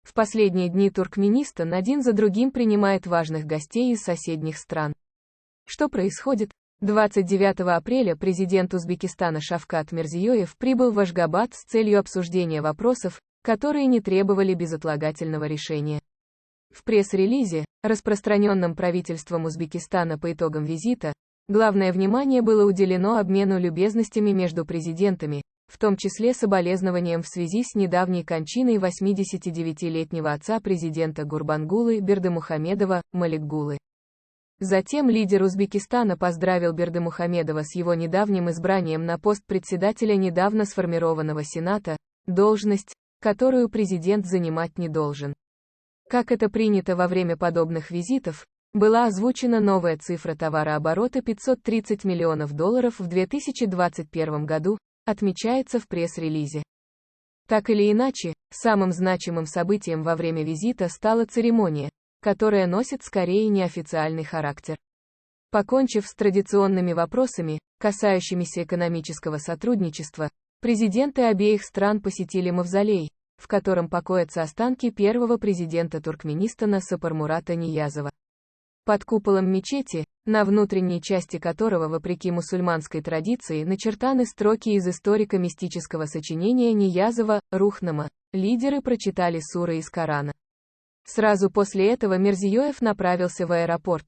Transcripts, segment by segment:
В последние дни Туркменистан один за другим принимает важных гостей из соседних стран. Что происходит? 29 апреля президент Узбекистана Шавкат Мирзиёев прибыл в Ашгабад с целью обсуждения вопросов, которые не требовали безотлагательного решения. В пресс-релизе, распространенном правительством Узбекистана по итогам визита, главное внимание было уделено обмену любезностями между президентами, в том числе соболезнованием в связи с недавней кончиной 89-летнего отца президента Гурбангулы Бердымухамедова, Маликгулы. Затем лидер Узбекистана поздравил Бердымухамедова с его недавним избранием на пост председателя недавно сформированного Сената, должность, которую президент занимать не должен. Как это принято во время подобных визитов, была озвучена новая цифра товарооборота $530 миллионов в 2021 году, отмечается в пресс-релизе. Так или иначе, самым значимым событием во время визита стала церемония, которая носит скорее неофициальный характер. Покончив с традиционными вопросами, касающимися экономического сотрудничества, президенты обеих стран посетили мавзолей, в котором покоятся останки первого президента Туркменистана Сапармурата Ниязова. Под куполом мечети, на внутренней части которого, вопреки мусульманской традиции, начертаны строки из историко-мистического сочинения Ниязова «Рухнама», лидеры прочитали суры из Корана. Сразу после этого Мирзиёев направился в аэропорт.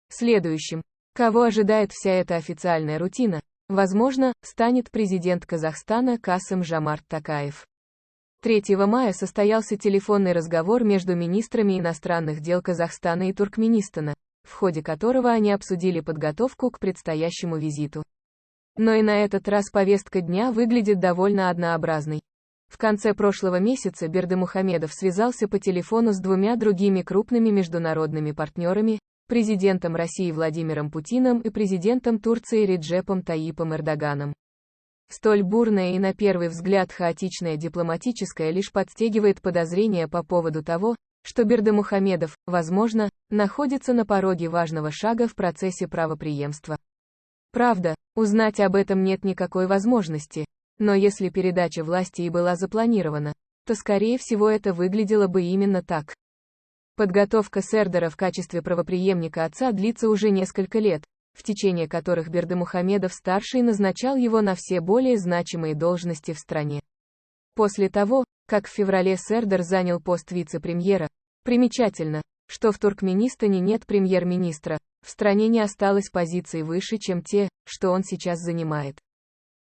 Следующим, кого ожидает вся эта официальная рутина, возможно, станет президент Казахстана Касым-Жомарт Токаев. 3 мая состоялся телефонный разговор между министрами иностранных дел Казахстана и Туркменистана, в ходе которого они обсудили подготовку к предстоящему визиту. Но и на этот раз повестка дня выглядит довольно однообразной. В конце прошлого месяца Бердымухамедов связался по телефону с двумя другими крупными международными партнерами, президентом России Владимиром Путиным и президентом Турции Реджепом Таyyипом Эрдоганом. Столь бурная и на первый взгляд хаотичная дипломатическая лишь подстегивает подозрения по поводу того, что Бердымухамедов, возможно, находится на пороге важного шага в процессе правопреемства. Правда, узнать об этом нет никакой возможности. Но если передача власти и была запланирована, то скорее всего это выглядело бы именно так. Подготовка Сердара в качестве правопреемника отца длится уже несколько лет, в течение которых Бердымухамедов-старший назначал его на все более значимые должности в стране. После того, как в феврале Сердар занял пост вице-премьера, примечательно, что в Туркменистане нет премьер-министра, в стране не осталось позиций выше, чем те, что он сейчас занимает.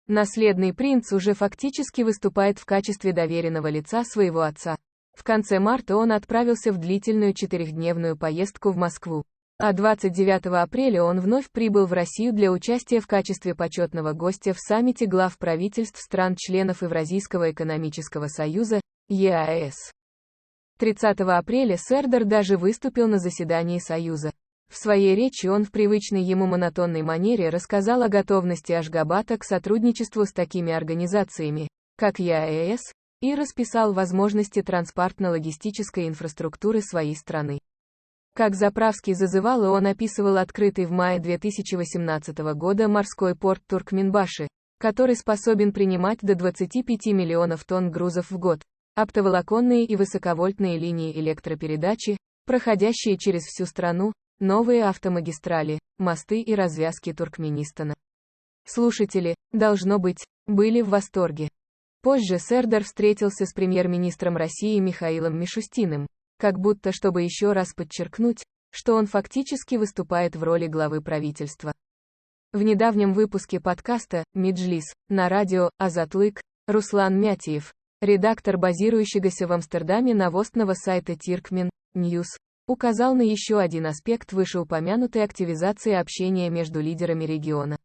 Наследный принц уже фактически выступает в качестве доверенного лица своего отца. В конце марта он отправился в длительную 4-дневную поездку в Москву, а 29 апреля он вновь прибыл в Россию для участия в качестве почетного гостя в саммите глав правительств стран-членов Евразийского экономического союза, ЕАЭС. 30 апреля Сердар даже выступил на заседании Союза. В своей речи он в привычной ему монотонной манере рассказал о готовности Ашгабада к сотрудничеству с такими организациями, как ЕАЭС, и расписал возможности транспортно-логистической инфраструктуры своей страны. Как Заправский зазывал, и он описывал открытый в мае 2018 года морской порт Туркменбаши, который способен принимать до 25 миллионов тонн грузов в год, оптоволоконные и высоковольтные линии электропередачи, проходящие через всю страну, новые автомагистрали, мосты и развязки Туркменистана. Слушатели, должно быть, были в восторге. Позже Сердар встретился с премьер-министром России Михаилом Мишустиным, как будто чтобы еще раз подчеркнуть, что он фактически выступает в роли главы правительства. В недавнем выпуске подкаста «Меджлис» на радио «Азатлык» Руслан Мятиев, редактор базирующегося в Амстердаме новостного сайта Тиркмен Ньюс, указал на еще один аспект вышеупомянутой активизации общения между лидерами региона.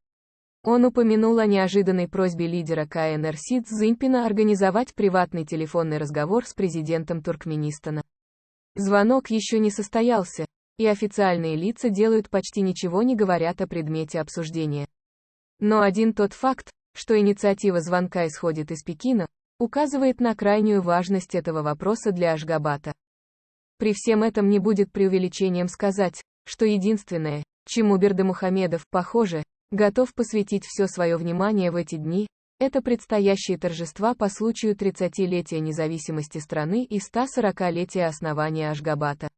Он упомянул о неожиданной просьбе лидера КНР Си Цзиньпина организовать приватный телефонный разговор с президентом Туркменистана. Звонок еще не состоялся, и официальные лица делают почти ничего не говорят о предмете обсуждения. Но один тот факт, что инициатива звонка исходит из Пекина, указывает на крайнюю важность этого вопроса для Ашгабада. При всем этом не будет преувеличением сказать, что единственное, чему Бердымухамедов, похоже, готов посвятить все свое внимание в эти дни, Это предстоящие торжества по случаю 30-летия независимости страны и 140-летия основания Ашгабата.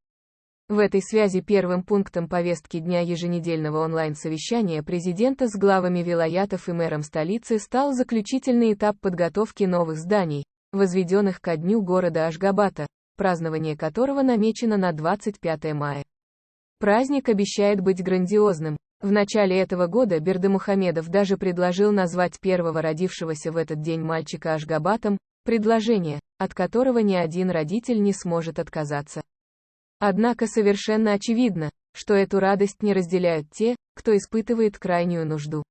В этой связи первым пунктом повестки дня еженедельного онлайн-совещания президента с главами вилаятов и мэром столицы стал заключительный этап подготовки новых зданий, возведенных ко дню города Ашгабата, празднование которого намечено на 25 мая. Праздник обещает быть грандиозным. В начале этого года Бердымухамедов даже предложил назвать первого родившегося в этот день мальчика Ашгабатом, предложение, от которого ни один родитель не сможет отказаться. Однако совершенно очевидно, что эту радость не разделяют те, кто испытывает крайнюю нужду.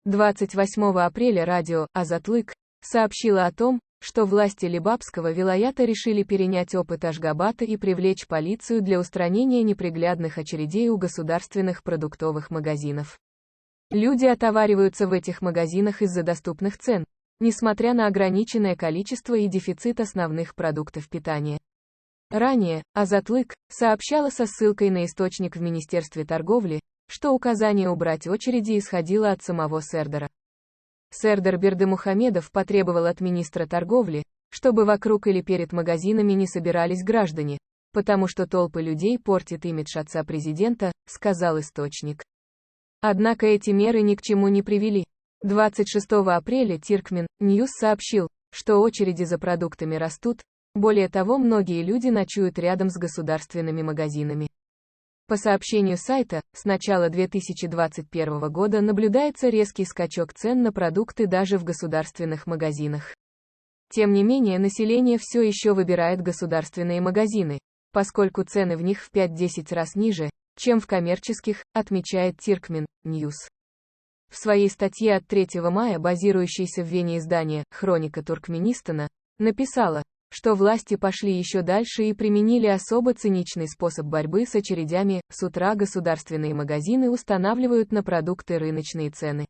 28 апреля радио «Азатлык» сообщило о том, что власти Либабского вилаята решили перенять опыт Ашгабата и привлечь полицию для устранения неприглядных очередей у государственных продуктовых магазинов. Люди отовариваются в этих магазинах из-за доступных цен, несмотря на ограниченное количество и дефицит основных продуктов питания. Ранее «Азатлык» сообщала со ссылкой на источник в Министерстве торговли, что указание убрать очереди исходило от самого Сердара. Сердар Бердымухамедов потребовал от министра торговли, чтобы вокруг или перед магазинами не собирались граждане, потому что толпы людей портит имидж отца президента, сказал источник. Однако эти меры ни к чему не привели. 26 апреля Turkmen News сообщил, что очереди за продуктами растут, более того, многие люди ночуют рядом с государственными магазинами. По сообщению сайта, с начала 2021 года наблюдается резкий скачок цен на продукты даже в государственных магазинах. Тем не менее, население все еще выбирает государственные магазины, поскольку цены в них в 5-10 раз ниже, чем в коммерческих, отмечает Turkmen News. В своей статье от 3 мая, базирующейся в Вене издание «Хроника Туркменистана», написала, что власти пошли еще дальше и применили особо циничный способ борьбы с очередями. С утра государственные магазины устанавливают на продукты рыночные цены.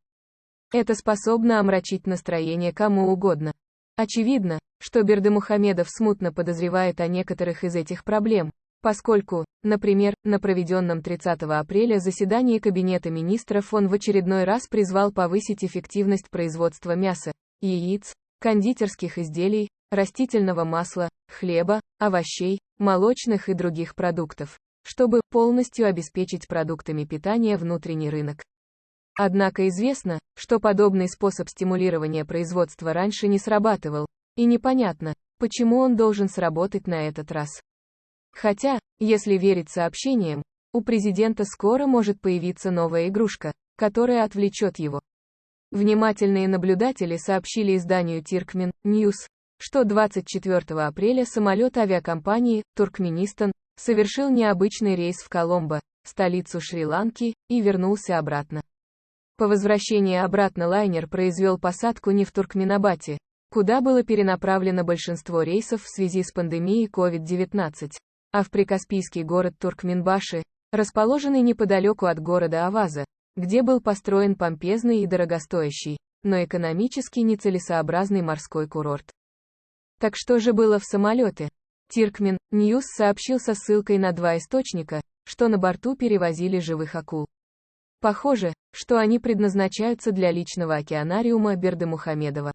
Это способно омрачить настроение кому угодно. Очевидно, что Бердымухамедов смутно подозревает о некоторых из этих проблем, поскольку, например, на проведенном 30 апреля заседании Кабинета министров он в очередной раз призвал повысить эффективность производства мяса, яиц, кондитерских изделий, растительного масла, хлеба, овощей, молочных и других продуктов, чтобы полностью обеспечить продуктами питания внутренний рынок. Однако известно, что подобный способ стимулирования производства раньше не срабатывал, и непонятно, почему он должен сработать на этот раз. Хотя, если верить сообщениям, у президента скоро может появиться новая игрушка, которая отвлечет его. Внимательные наблюдатели сообщили изданию Turkmen News, что 24 апреля самолет авиакомпании «Туркменистан» совершил необычный рейс в Коломбо, столицу Шри-Ланки, и вернулся обратно. По возвращении обратно лайнер произвел посадку не в Туркменабате, куда было перенаправлено большинство рейсов в связи с пандемией COVID-19, а в прикаспийский город Туркменбаши, расположенный неподалеку от города Аваза, где был построен помпезный и дорогостоящий, но экономически нецелесообразный морской курорт. Так что же было в самолете? Turkmen News сообщил со ссылкой на 2 источника, что на борту перевозили живых акул. Похоже, что они предназначаются для личного океанариума Бердымухамедова.